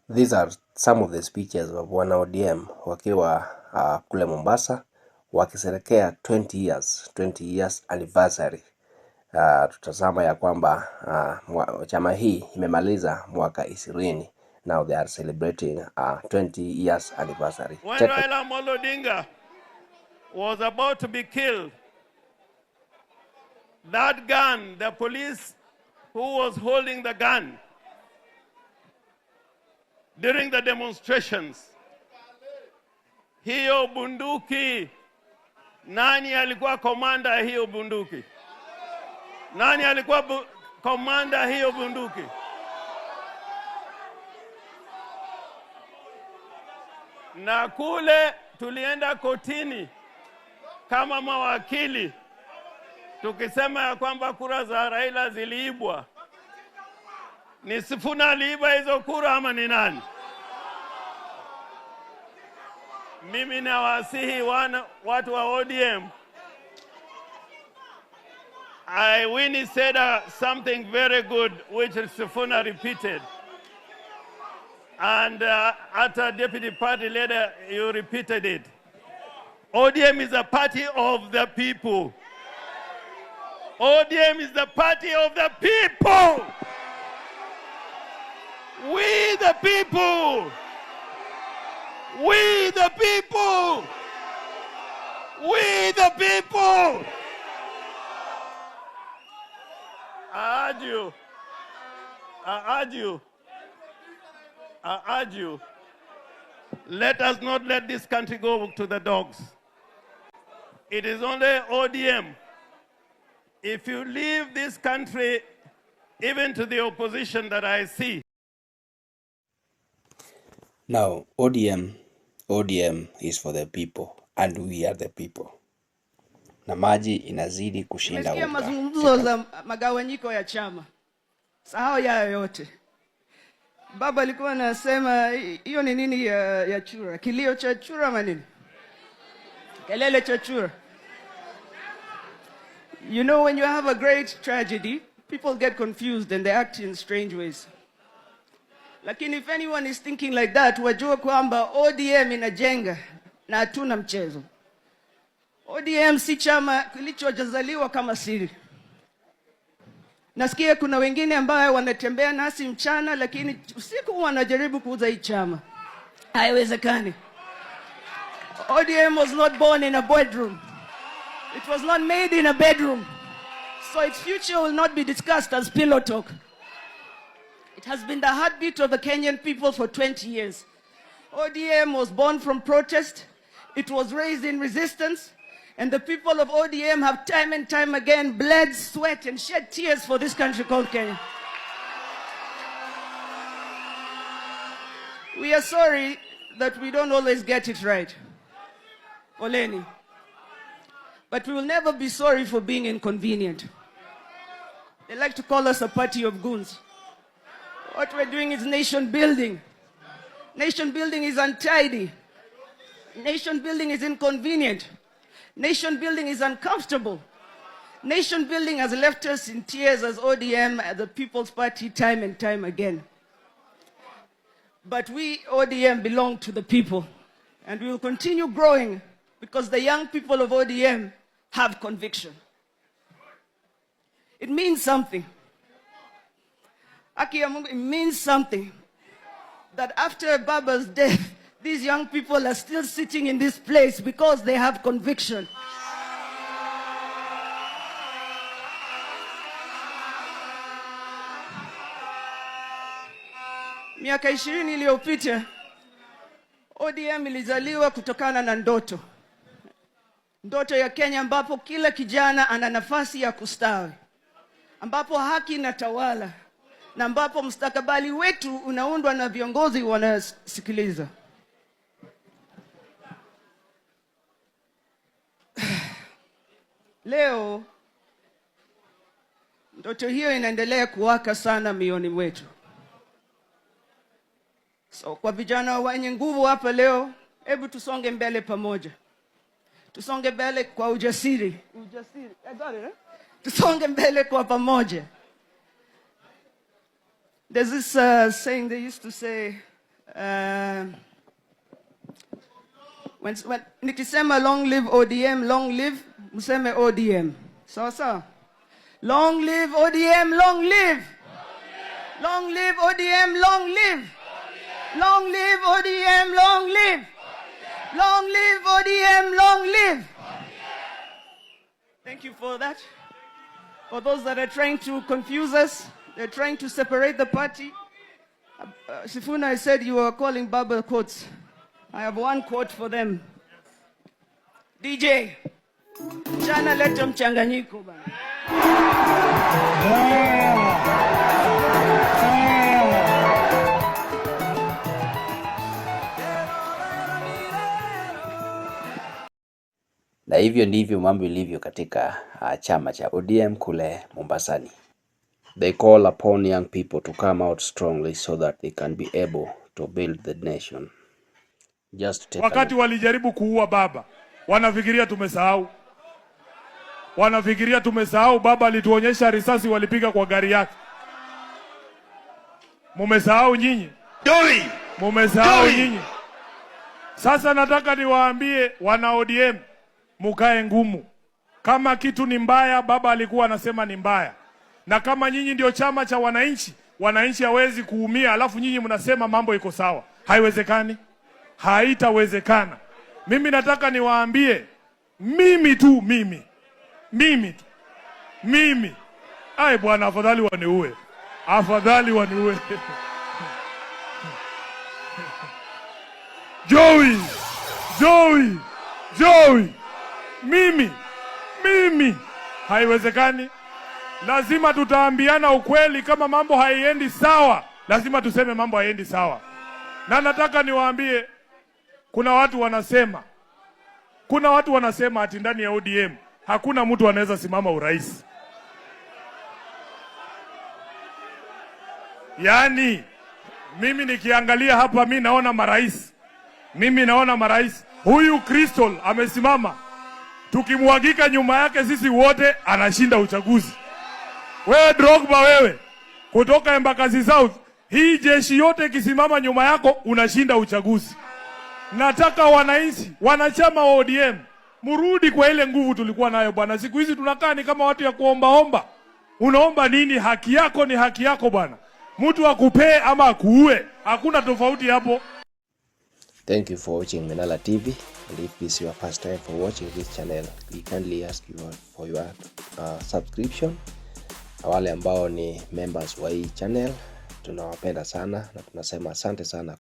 These are some of the speeches of wana ODM wakiwa kule Mombasa wakisherekea 20 years anniversary. Tutazama ya kwamba chama hii imemaliza mwaka 20. Now they are celebrating 20 years anniversary. When Raila Amolo Odinga was about to be killed, that gun, the police who was holding the gun during the demonstrations, hiyo bunduki, nani alikuwa komanda hiyo bunduki? Nani alikuwa komanda hiyo bunduki? Na kule tulienda kotini kama mawakili tukisema ya kwamba kura za Raila ziliibwa. Ni Sifuna aliiba hizo kura ama ni nani? Mimi nawasihi watu wa ODM. Winnie said something very good which Sifuna repeated. And at a deputy party leader, you repeated it. ODM is a party of the people. ODM is the party of the people. We the people. We the people. We the people. I urge you, let us not let this country go to the dogs. It is only ODM. If you leave this country, even to the opposition that I see. Now, ODM is for the people and we are the people. Na maji inazidi kushinda unga. Mazungumzo za magawanyiko ya chama. Sahau ya yote. Baba alikuwa anasema hiyo ni nini ya chura? Kilio cha chura ama nini? Kelele cha chura. You know, when you have a great tragedy, people get confused and they act in strange ways. Lakini if anyone is thinking like that, wajua kwamba ODM inajenga na hatuna mchezo. ODM si chama kilichojazaliwa kama siri. Nasikia kuna wengine ambao wanatembea nasi mchana lakini usiku wanajaribu kuuza hii chama. Haiwezekani. ODM was not born in a bedroom. It was not made in a bedroom. So its future will not be discussed as pillow talk. It has been the heartbeat of the Kenyan people for 20 years. ODM was born from protest. It was raised in resistance. And the people of ODM have time and time again bled, sweat, and shed tears for this country called Kenya. We are sorry that we don't always get it right. Oleni. But we will never be sorry for being inconvenient. They like to call us a party of goons. What we're doing is nation building. Nation building is untidy. Nation building is inconvenient. Nation building is uncomfortable. Nation building has left us in tears as ODM, as the People's Party, time and time again. But we, ODM, belong to the people. And we will continue growing because the young people of ODM have conviction. It means something. It means something that after Baba's death, these young people are still sitting in this place because they have conviction. Miaka 20 iliyopita, ODM ilizaliwa kutokana na ndoto. Ndoto ya Kenya ambapo kila kijana ana nafasi ya kustawi. Ambapo haki inatawala. Na ambapo mustakabali wetu unaundwa na viongozi wanasikiliza. Leo ndoto hiyo inaendelea kuwaka sana mioyoni mwetu. So kwa vijana wenye nguvu hapa leo, hebu tusonge mbele pamoja. Tusonge mbele kwa ujasiri. Tusonge mbele kwa pamoja. There's this saying they used to say, when nikisema long live ODM, long live, mseme ODM. Sawa. Long live ODM, long live. Long live ODM, long live. Long live ODM, long live. Long live ODM, long live. Thank you for that. For those that are trying to confuse us, they're trying to separate the party. Sifuna, I said you were calling Bible quotes. I have one quote for them. DJ, jana leta mchanganyiko bana. Na hivyo ndivyo mambo ilivyo katika chama cha ODM kule Mombasani. They call upon young people to come out strongly so that they can be able to build the nation. Just take wakati walijaribu kuua baba, wanafikiria tumesahau. Wanafikiria tumesahau baba alituonyesha risasi walipiga kwa gari yake. Mumesahau nyinyi? Mumesahau nyinyi? Sasa nataka niwaambie wana ODM, mukae ngumu. Kama kitu ni mbaya, baba alikuwa anasema ni mbaya. Na kama nyinyi ndio chama cha wananchi, wananchi hawezi kuumia alafu nyinyi mnasema mambo iko sawa. Haiwezekani. Haitawezekana. Mimi nataka niwaambie, mimi tu. Ai bwana, afadhali waniue. Afadhali waniue. Joey. Mimi. Haiwezekani. Lazima tutaambiana ukweli. Kama mambo haiendi sawa, lazima tuseme mambo haiendi sawa. Na nataka niwaambie, kuna watu wanasema ati ndani ya ODM hakuna mtu anaweza simama urais. Yaani mimi nikiangalia hapa mimi naona marais. Huyu Crystal amesimama. Tukimwagika nyuma yake sisi wote anashinda uchaguzi. Wewe Drogba wewe kutoka Embakasi South, hii jeshi yote kisimama nyuma yako unashinda uchaguzi. Nataka wananchi, wanachama wa ODM, murudi kwa ile nguvu tulikuwa nayo bwana. Siku hizi tunakaa ni kama watu ya kuomba. Unaomba nini? Haki yako ni haki yako bwana. Mtu akupee ama akuue, hakuna tofauti hapo. Thank you for watching Menala TV. And if this is your first time for watching this channel, we kindly ask you for your subscription. Wale ambao ni members wa hii channel, tunawapenda sana na tunasema asante sana.